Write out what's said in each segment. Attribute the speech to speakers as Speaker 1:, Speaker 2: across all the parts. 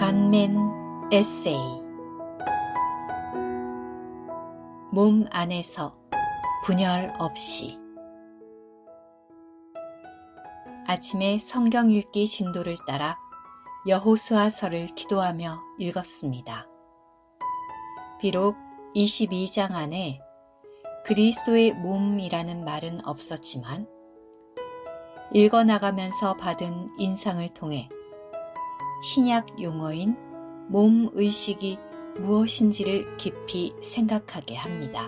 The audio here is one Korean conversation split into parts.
Speaker 1: 반맨 에세이. 몸 안에서 분열 없이. 아침에 성경 읽기 진도를 따라 여호수아서를 기도하며 읽었습니다. 비록 22장 안에 그리스도의 몸이라는 말은 없었지만 읽어나가면서 받은 인상을 통해 신약 용어인 몸의식이 무엇인지를 깊이 생각하게 합니다.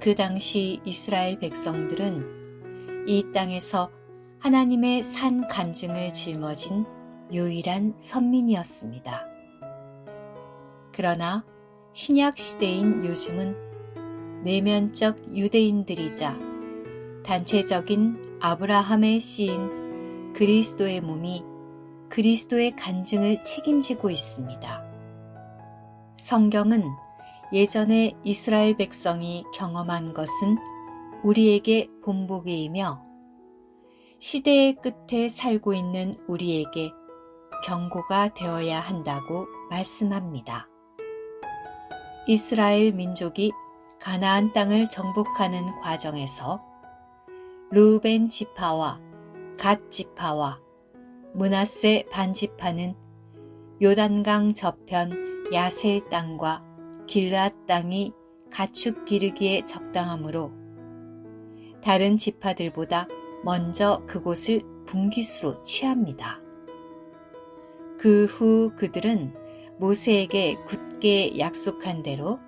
Speaker 1: 그 당시 이스라엘 백성들은 이 땅에서 하나님의 산 간증을 짊어진 유일한 선민이었습니다. 그러나 신약 시대인 요즘은 내면적 유대인들이자 단체적인 아브라함의 씨인 그리스도의 몸이 그리스도의 간증을 책임지고 있습니다. 성경은 예전에 이스라엘 백성이 경험한 것은 우리에게 본보기이며 시대의 끝에 살고 있는 우리에게 경고가 되어야 한다고 말씀합니다. 이스라엘 민족이 가나안 땅을 정복하는 과정에서 르우벤 지파와 갓 지파와 므낫세 반 지파는 요단강 저편 야셀 땅과 길르앗 땅이 가축 기르기에 적당하므로 다른 지파들보다 먼저 그곳을 분깃으로 취합니다. 그 후 그들은 모세에게 굳게 약속한 대로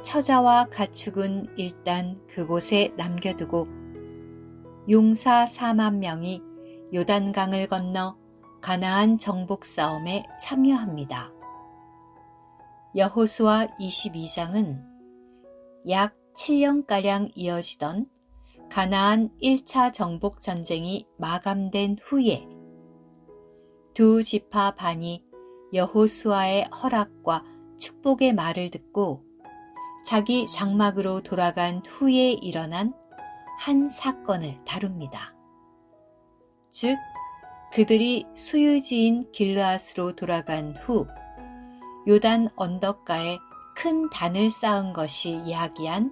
Speaker 1: 처자와 가축은 일단 그곳에 남겨두고 용사 4만 명이 요단강을 건너 가나안 정복 싸움에 참여합니다. 여호수아 22장은 약 7년가량 이어지던 가나안 1차 정복 전쟁이 마감된 후에 두 지파 반이 여호수아의 허락과 축복의 말을 듣고 자기 장막으로 돌아간 후에 일어난 한 사건을 다룹니다. 즉, 그들이 수유지인 길르앗으로 돌아간 후 요단 언덕가에 큰 단을 쌓은 것이 이야기한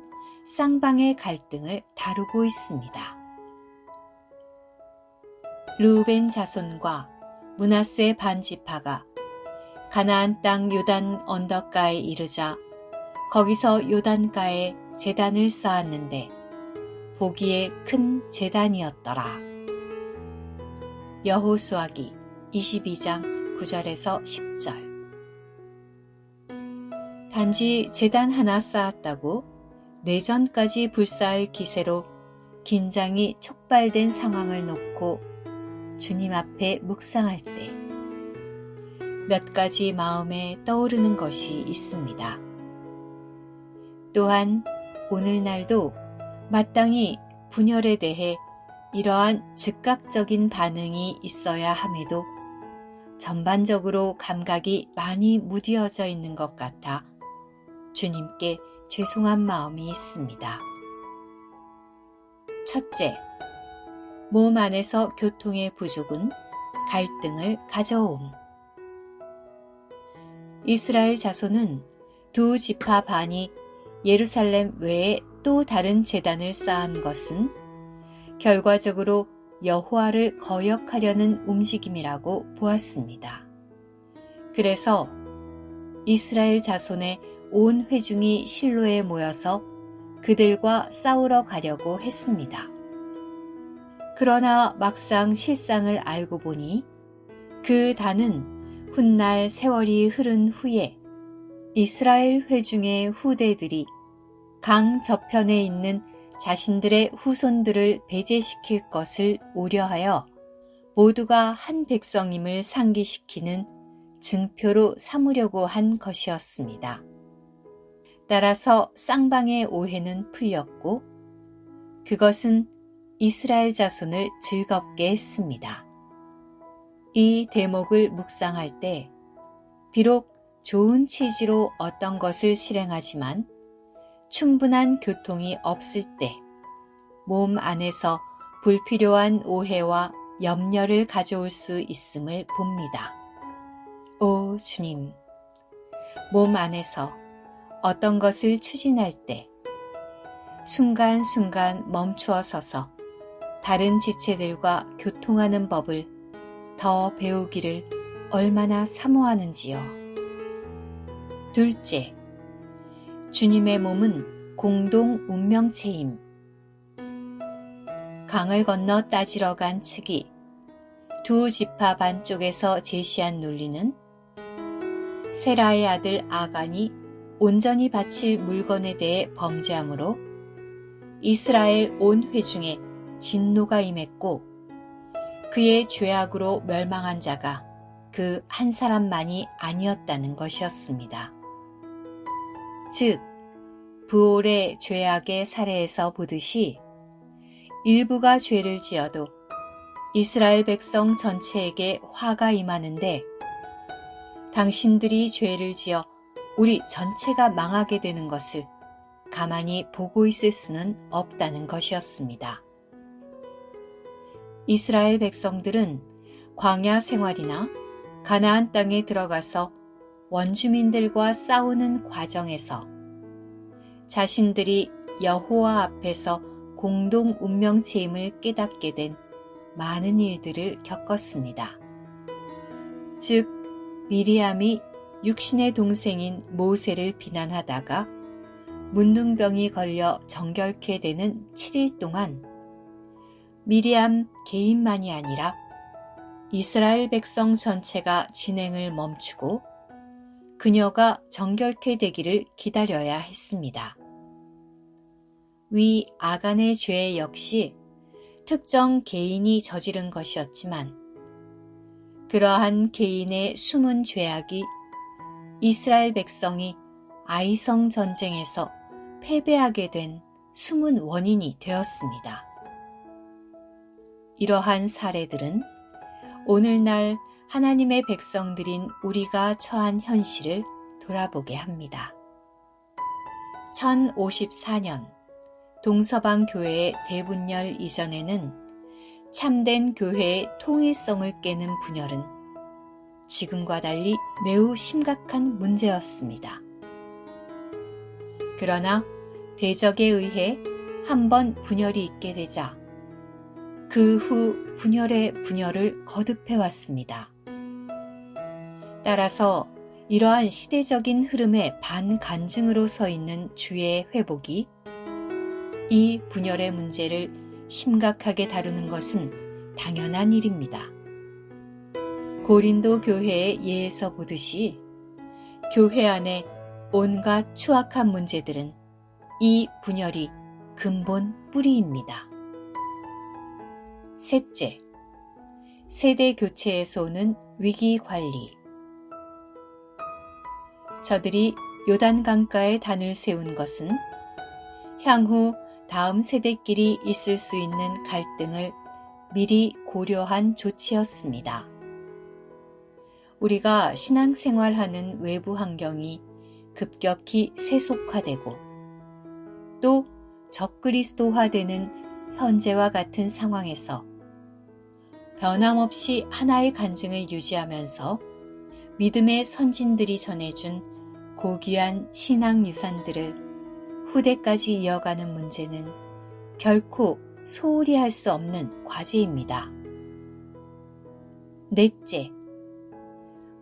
Speaker 1: 쌍방의 갈등을 다루고 있습니다. 르우벤 자손과 므낫세 반 지파가 가나안 땅 요단 언덕가에 이르자 거기서 요단가에 제단을 쌓았는데 보기에 큰 제단이었더라. 여호수아기 22장 9절에서 10절. 단지 제단 하나 쌓았다고 내전까지 불사할 기세로 긴장이 촉발된 상황을 놓고 주님 앞에 묵상할 때 몇 가지 마음에 떠오르는 것이 있습니다. 또한 오늘날도 마땅히 분열에 대해 이러한 즉각적인 반응이 있어야 함에도 전반적으로 감각이 많이 무뎌져 있는 것 같아 주님께 죄송한 마음이 있습니다. 첫째, 몸 안에서 교통의 부족은 갈등을 가져옴. 이스라엘 자손은 두 지파 반이 예루살렘 외에 또 다른 제단을 쌓은 것은 결과적으로 여호와를 거역하려는 움직임이라고 보았습니다. 그래서 이스라엘 자손의 온 회중이 실로에 모여서 그들과 싸우러 가려고 했습니다. 그러나 막상 실상을 알고 보니 그 단은 훗날 세월이 흐른 후에 이스라엘 회중의 후대들이 강 저편에 있는 자신들의 후손들을 배제시킬 것을 우려하여 모두가 한 백성임을 상기시키는 증표로 삼으려고 한 것이었습니다. 따라서 쌍방의 오해는 풀렸고 그것은 이스라엘 자손을 즐겁게 했습니다. 이 대목을 묵상할 때 비록 좋은 취지로 어떤 것을 실행하지만 충분한 교통이 없을 때 몸 안에서 불필요한 오해와 염려를 가져올 수 있음을 봅니다. 오 주님, 몸 안에서 어떤 것을 추진할 때 순간순간 멈추어 서서 다른 지체들과 교통하는 법을 더 배우기를 얼마나 사모하는지요. 둘째, 주님의 몸은 공동 운명체임. 강을 건너 따지러 간 측이 두 지파 반쪽에서 제시한 논리는 세라의 아들 아간이 온전히 바칠 물건에 대해 범죄함으로 이스라엘 온 회중에 진노가 임했고 그의 죄악으로 멸망한 자가 그 한 사람만이 아니었다는 것이었습니다. 즉, 부올의 죄악의 사례에서 보듯이 일부가 죄를 지어도 이스라엘 백성 전체에게 화가 임하는데 당신들이 죄를 지어 우리 전체가 망하게 되는 것을 가만히 보고 있을 수는 없다는 것이었습니다. 이스라엘 백성들은 광야 생활이나 가나안 땅에 들어가서 원주민들과 싸우는 과정에서 자신들이 여호와 앞에서 공동 운명체임을 깨닫게 된 많은 일들을 겪었습니다. 즉, 미리암이 육신의 동생인 모세를 비난하다가 문둥병이 걸려 정결케 되는 7일 동안 미리암 개인만이 아니라 이스라엘 백성 전체가 진행을 멈추고 그녀가 정결케 되기를 기다려야 했습니다. 위 아간의 죄 역시 특정 개인이 저지른 것이었지만 그러한 개인의 숨은 죄악이 이스라엘 백성이 아이성 전쟁에서 패배하게 된 숨은 원인이 되었습니다. 이러한 사례들은 오늘날 하나님의 백성들인 우리가 처한 현실을 돌아보게 합니다. 1054년 동서방 교회의 대분열 이전에는 참된 교회의 통일성을 깨는 분열은 지금과 달리 매우 심각한 문제였습니다. 그러나 대적에 의해 한번 분열이 있게 되자 그 후 분열의 분열을 거듭해왔습니다. 따라서 이러한 시대적인 흐름의 반간증으로 서 있는 주의 회복이 이 분열의 문제를 심각하게 다루는 것은 당연한 일입니다. 고린도 교회의 예에서 보듯이 교회 안에 온갖 추악한 문제들은 이 분열이 근본 뿌리입니다. 셋째, 세대 교체에서 오는 위기 관리. 저들이 요단강가에 단을 세운 것은 향후 다음 세대끼리 있을 수 있는 갈등을 미리 고려한 조치였습니다. 우리가 신앙생활하는 외부 환경이 급격히 세속화되고 또 적그리스도화되는 현재와 같은 상황에서 변함없이 하나의 간증을 유지하면서 믿음의 선진들이 전해준 고귀한 신앙 유산들을 후대까지 이어가는 문제는 결코 소홀히 할 수 없는 과제입니다. 넷째,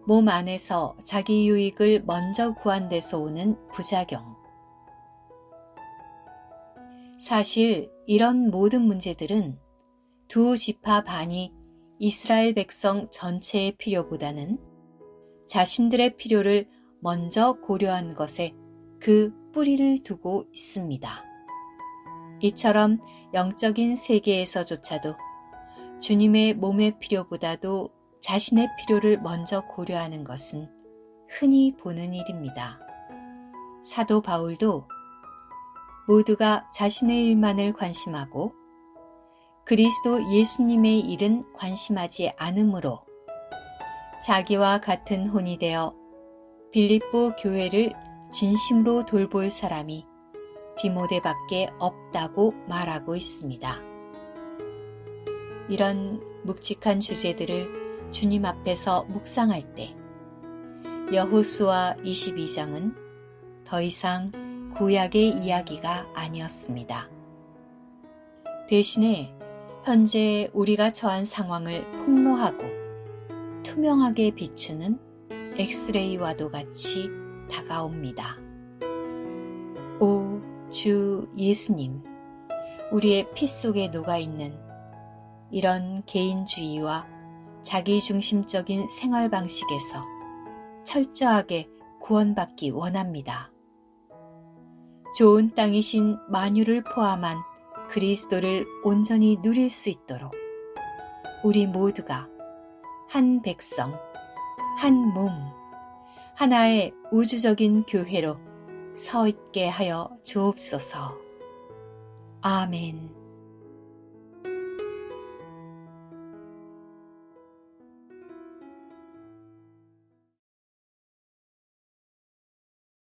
Speaker 1: 몸 안에서 자기 유익을 먼저 구한 데서 오는 부작용. 사실 이런 모든 문제들은 두 지파 반이 이스라엘 백성 전체의 필요보다는 자신들의 필요를 먼저 고려한 것에 그 뿌리를 두고 있습니다. 이처럼 영적인 세계에서조차도 주님의 몸의 필요보다도 자신의 필요를 먼저 고려하는 것은 흔히 보는 일입니다. 사도 바울도 모두가 자신의 일만을 관심하고 그리스도 예수님의 일은 관심하지 않으므로 자기와 같은 혼이 되어 빌립보 교회를 진심으로 돌볼 사람이 디모데밖에 없다고 말하고 있습니다. 이런 묵직한 주제들을 주님 앞에서 묵상할 때 여호수아 22장은 더 이상 구약의 이야기가 아니었습니다. 대신에 현재 우리가 처한 상황을 폭로하고 투명하게 비추는 엑스레이와도 같이 다가옵니다. 오 주 예수님, 우리의 피 속에 녹아있는 이런 개인주의와 자기중심적인 생활 방식에서 철저하게 구원받기 원합니다. 좋은 땅이신 만유를 포함한 그리스도를 온전히 누릴 수 있도록 우리 모두가 한 백성, 한 몸, 하나의 우주적인 교회로 서 있게 하여 주옵소서. 아멘.